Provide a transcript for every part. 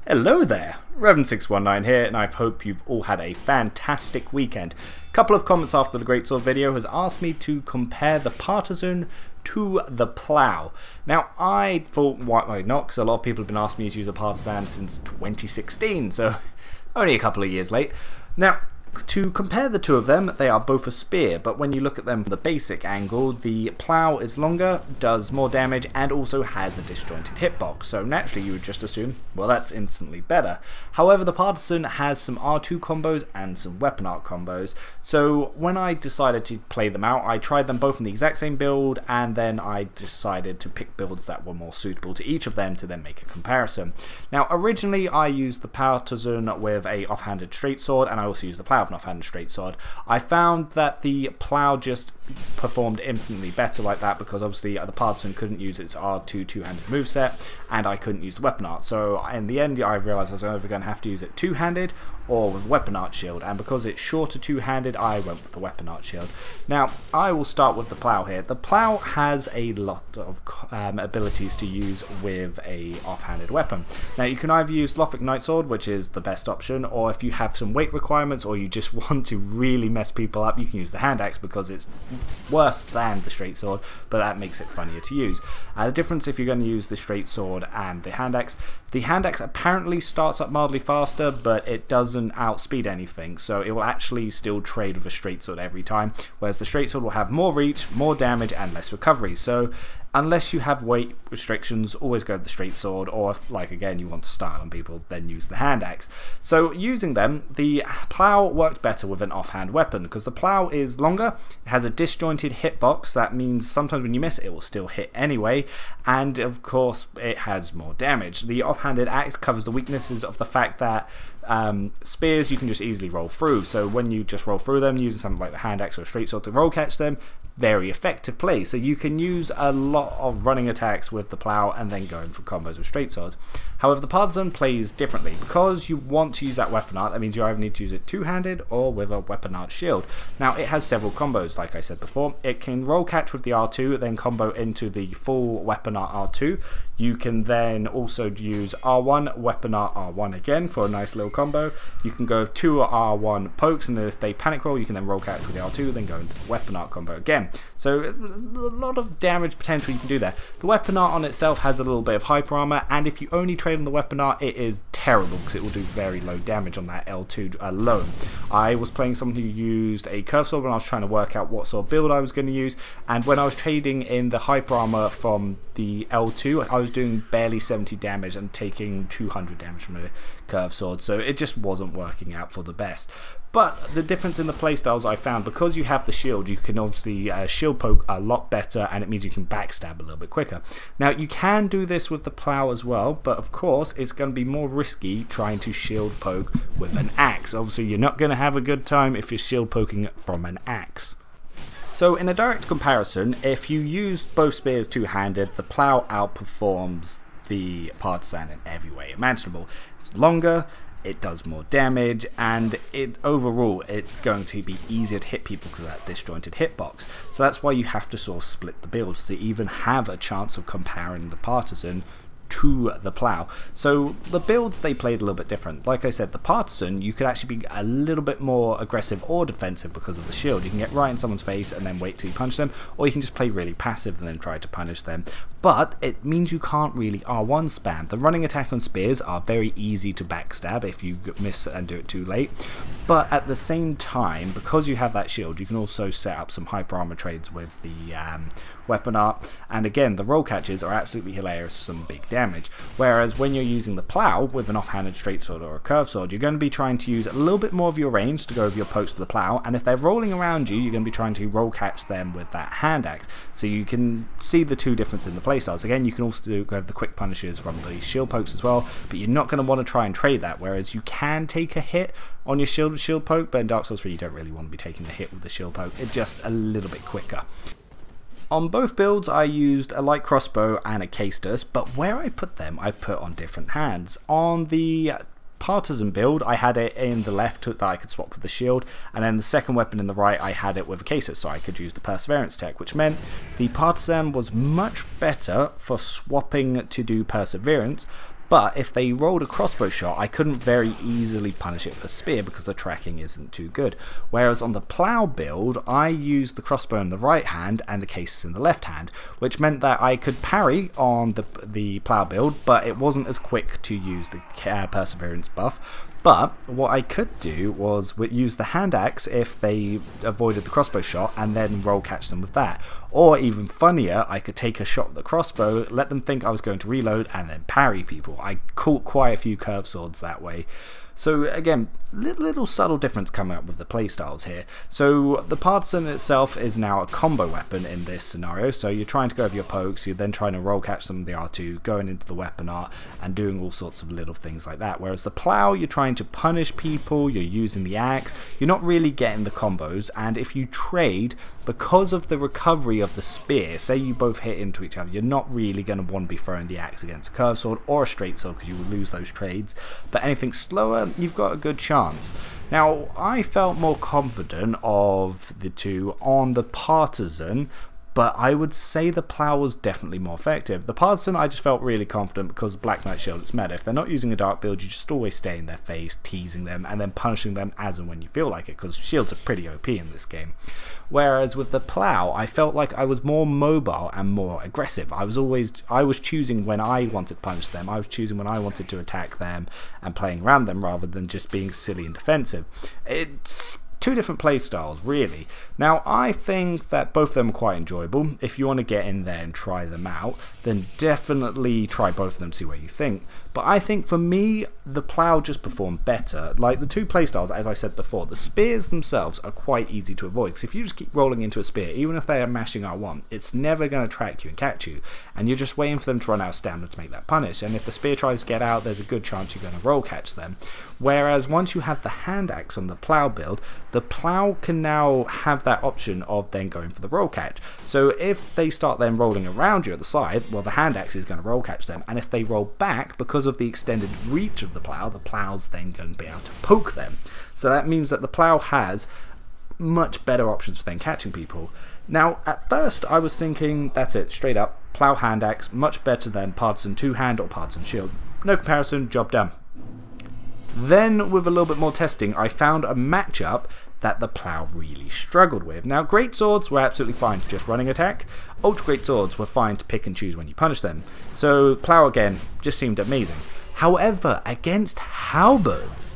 Hello there, Revan619 here, and I hope you've all had a fantastic weekend. A couple of comments after the Greatsword video has asked me to compare the Partizan to the Plow. Now, I thought, why not? Because a lot of people have been asking me to use the Partizan since 2016, so only a couple of years late. Now, to compare the two of them, they are both a spear, but when you look at them from the basic angle, the Plow is longer, does more damage, and also has a disjointed hitbox, so naturally you would just assume, well, that's instantly better. However, the Partizan has some R2 combos and some weapon art combos, so when I decided to play them out, I tried them both in the exact same build, and then I decided to pick builds that were more suitable to each of them to then make a comparison. Now, originally I used the Partizan with a offhanded straight sword, and I also used the Plow with an offhanded straight sword. I found that the Plow just performed infinitely better like that because obviously the Partizan couldn't use its R2 two-handed moveset, and I couldn't use the weapon art. So in the end, I realized I was either going to have to use it two-handed or with weapon art shield, and because it's shorter two-handed, I went with the weapon art shield. Now, I will start with the Plow here. The Plow has a lot of abilities to use with a offhanded weapon. Now, you can either use Lothic Knightsword, which is the best option, or if you have some weight requirements or you just want to really mess people up, you can use the hand axe because it's worse than the straight sword, but that makes it funnier to use. The difference if you're going to use the straight sword and the hand axe apparently starts up mildly faster, but it doesn't outspeed anything, so it will actually still trade with a straight sword every time, whereas the straight sword will have more reach, more damage, and less recovery. So unless you have weight restrictions, always go with the straight sword, or if, like again, you want to style on people, then use the hand axe. So using them, the Plow worked better with an offhand weapon because the Plow is longer, it has a disjointed hitbox, that means sometimes when you miss it will still hit anyway, and of course it has more damage. The offhanded axe covers the weaknesses of the fact that spears you can just easily roll through, so when you just roll through them using something like the hand axe or straight sword to roll catch them, very effective play. So you can use a lot of running attacks with the Plow and then going for combos with straight swords. However, the Partizan plays differently. Because you want to use that weapon art, that means you either need to use it two-handed or with a weapon art shield. Now, it has several combos, like I said before. It can roll catch with the R2, then combo into the full weapon art R2. You can then also use R1, weapon art R1 again for a nice little combo. You can go 2 R1 pokes, and then if they panic roll, you can then roll catch with the R2, then go into the weapon art combo again. So a lot of damage potential you can do there. The weapon art on itself has a little bit of hyper armor, and if you only trade on the weapon art, it is terrible because it will do very low damage on that L2 alone. I was playing someone who used a curve sword when I was trying to work out what sort of build I was going to use, and when I was trading in the hyper armor from the L2, I was doing barely 70 damage and taking 200 damage from a curve sword, so it just wasn't working out for the best. But the difference in the playstyles I found, because you have the shield, you can obviously shield poke a lot better, and it means you can backstab a little bit quicker. Now, you can do this with the Plow as well, but of course it's going to be more risky trying to shield poke with an axe. Obviously, you're not going to have a good time if you're shield poking from an axe. So in a direct comparison, if you use both spears two-handed, the Plow outperforms the Partizan in every way imaginable. It's longer, it does more damage, and overall it's going to be easier to hit people because of that disjointed hitbox. So that's why you have to sort of split the builds to even have a chance of comparing the Partizan to the Plow. So the builds they played a little bit different. Like I said, the Partizan, you could actually be a little bit more aggressive or defensive because of the shield. You can get right in someone's face and then wait till you punch them, or you can just play really passive and then try to punish them. But it means you can't really R1 spam. The running attack on spears are very easy to backstab if you miss and do it too late. But at the same time, because you have that shield, you can also set up some hyper armor trades with the weapon art. And again, the roll catches are absolutely hilarious for some big damage. Whereas when you're using the Plow with an offhanded straight sword or a curved sword, you're going to be trying to use a little bit more of your range to go over your pokes with the Plow. And if they're rolling around you, you're going to be trying to roll catch them with that hand axe. So you can see the two differences in the playstyles. Again, you can also go over the quick punishes from the shield pokes as well, but you're not going to want to try and trade that, whereas you can take a hit on your shield with shield poke, but in Dark Souls 3 you don't really want to be taking the hit with the shield poke. It's just a little bit quicker. On both builds I used a light crossbow and a Caestus, but where I put them I put on different hands. On the Partizan build, I had it in the left that I could swap with the shield, and then the second weapon in the right I had it with a Caestus, so I could use the Perseverance tech, which meant the Partizan was much better for swapping to do Perseverance, But if they rolled a crossbow shot, I couldn't very easily punish it with a spear because the tracking isn't too good. Whereas on the plow build, I used the crossbow in the right hand and the cases in the left hand, which meant that I could parry on the plow build, but it wasn't as quick to use the perseverance buff. But what I could do was use the hand axe if they avoided the crossbow shot and then roll catch them with that. Or even funnier, I could take a shot with the crossbow, let them think I was going to reload and then parry people. I caught quite a few curved swords that way. So again, little subtle difference coming up with the playstyles here. So the Partizan itself is now a combo weapon in this scenario, so you're trying to go over your pokes, you're then trying to roll catch them with the R2, going into the weapon art and doing all sorts of little things like that. Whereas the plow, you're trying to punish people, you're using the axe, you're not really getting the combos, and if you trade, because of the recovery of the spear, say you both hit into each other, you're not really going to want to be throwing the axe against a curved sword or a straight sword because you will lose those trades, but anything slower, you've got a good chance. Now, I felt more confident of the two on the Partizan, but I would say the plow was definitely more effective. The Partizan, I just felt really confident because Black Knight Shield, it's meta. If they're not using a dark build, you just always stay in their face, teasing them, and then punishing them as and when you feel like it, because shields are pretty OP in this game. Whereas with the plow, I felt like I was more mobile and more aggressive. I was choosing when I wanted to punish them, I was choosing when I wanted to attack them and playing around them rather than just being silly and defensive. It's two different play styles, really. Now, I think that both of them are quite enjoyable. If you want to get in there and try them out, then definitely try both of them, see what you think. But I think for me, the plow just performed better. Like the two playstyles, as I said before, the spears themselves are quite easy to avoid. Because if you just keep rolling into a spear, even if they are mashing R1, it's never going to track you and catch you. And you're just waiting for them to run out of stamina to make that punish. And if the spear tries to get out, there's a good chance you're going to roll catch them. Whereas once you have the hand axe on the plow build, the plow can now have that option of then going for the roll catch. So if they start then rolling around you at the side, well, the hand axe is going to roll catch them. And if they roll back, because of the extended reach of the plow's then going to be able to poke them. So that means that the plow has much better options for then catching people. Now, at first, I was thinking, that's it, straight up, plow hand axe, much better than Partizan two-hand or Partizan shield. No comparison, job done. Then, with a little bit more testing, I found a matchup that the plow really struggled with. Now, great swords were absolutely fine for just running attack. Ultra great swords were fine to pick and choose when you punish them. So, plow again just seemed amazing. However, against halberds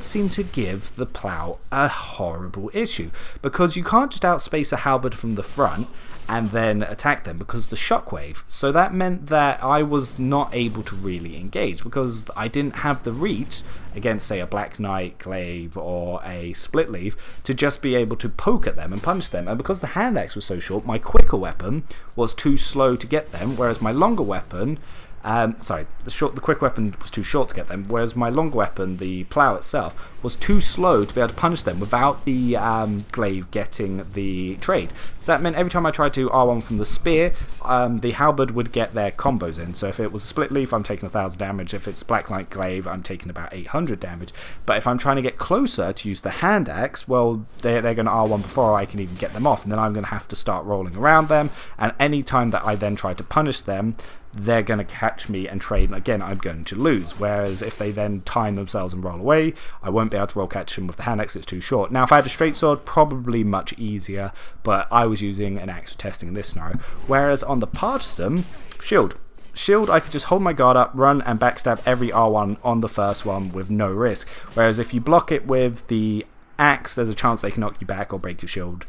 seem to give the plow a horrible issue, because you can't just outspace a halberd from the front and then attack them because of the shockwave. So that meant that I was not able to really engage because I didn't have the reach against, say, a Black Knight glaive or a split leaf to just be able to poke at them and punch them. And because the hand axe was so short, my quicker weapon was too slow to get them, whereas my longer weapon the quick weapon was too short to get them, whereas my long weapon, the plow itself, was too slow to be able to punish them without the glaive getting the trade. So that meant every time I tried to R1 from the spear, the halberd would get their combos in. So if it was a split leaf, I'm taking 1000 damage. If it's Black Knight glaive, I'm taking about 800 damage. But if I'm trying to get closer to use the hand axe, well, they're going to R1 before I can even get them off, and then I'm going to have to start rolling around them, and any time that I then try to punish them, they're going to catch me and trade, and again, I'm going to lose. Whereas if they then time themselves and roll away, I won't be able to roll catch them with the hand axe, it's too short. Now, if I had a straight sword, probably much easier, but I was using an axe for testing in this scenario. Whereas on the Partizan, shield, I could just hold my guard up, run, and backstab every R1 on the first one with no risk. Whereas if you block it with the axe, there's a chance they can knock you back or break your shield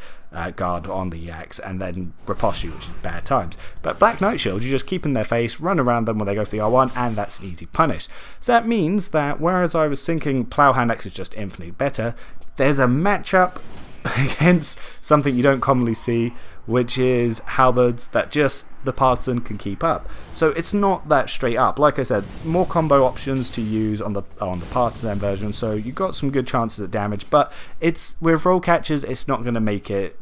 guard on the axe and then riposte you, which is bad times. But Black Knight shield, you just keep in their face, run around them when they go for the R1, and that's an easy punish. So that means that whereas I was thinking plow hand axe is just infinitely better, there's a matchup against something you don't commonly see, which is halberds that just the Partizan can keep up. So it's not that straight up. Like I said, more combo options to use on the Partizan version, so you've got some good chances at damage, but it's with roll catches, it's not going to make it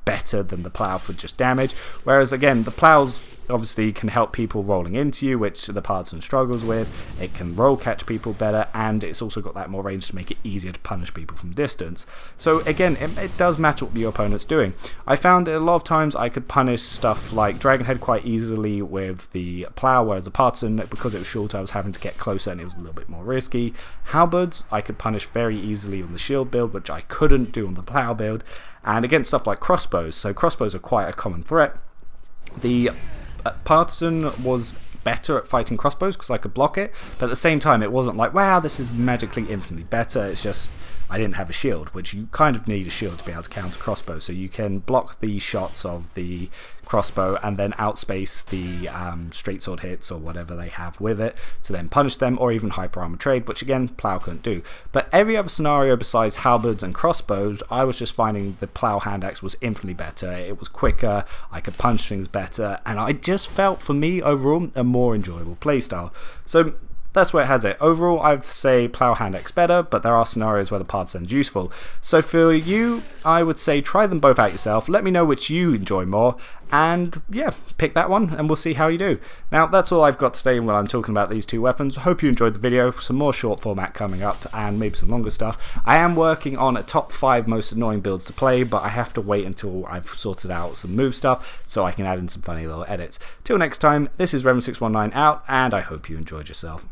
better than the plow for just damage. Whereas again, the plow's obviously can help people rolling into you, which the Partizan struggles with. It can roll catch people better, and it's also got that more range to make it easier to punish people from distance. So again, it does matter what your opponent's doing. I found that a lot of times I could punish stuff like Dragonhead quite easily with the Plow, whereas the Partizan, because it was short, I was having to get closer and it was a little bit more risky. Halberds I could punish very easily on the shield build, which I couldn't do on the Plow build, and against stuff like crossbows. So crossbows are quite a common threat. The Partizan was better at fighting crossbows because I could block it, but at the same time it wasn't like, wow, this is magically infinitely better. It's just I didn't have a shield, which you kind of need a shield to be able to counter crossbows, so you can block the shots of the crossbow and then outspace the straight sword hits or whatever they have with it to then punish them, or even hyper armor trade, which again Plow couldn't do. But every other scenario besides halberds and crossbows, I was just finding the Plow hand axe was infinitely better. It was quicker, I could punch things better, and I just felt, for me overall, a more enjoyable playstyle. So that's where it has it. Overall, I'd say Plow hand axe better, but there are scenarios where the Partizan is useful. So for you, I would say try them both out yourself. Let me know which you enjoy more, and yeah, pick that one and we'll see how you do. Now, that's all I've got today when I'm talking about these two weapons. Hope you enjoyed the video. Some more short format coming up and maybe some longer stuff. I am working on a top 5 most annoying builds to play, but I have to wait until I've sorted out some move stuff so I can add in some funny little edits. Till next time, this is Revan619 out, and I hope you enjoyed yourself.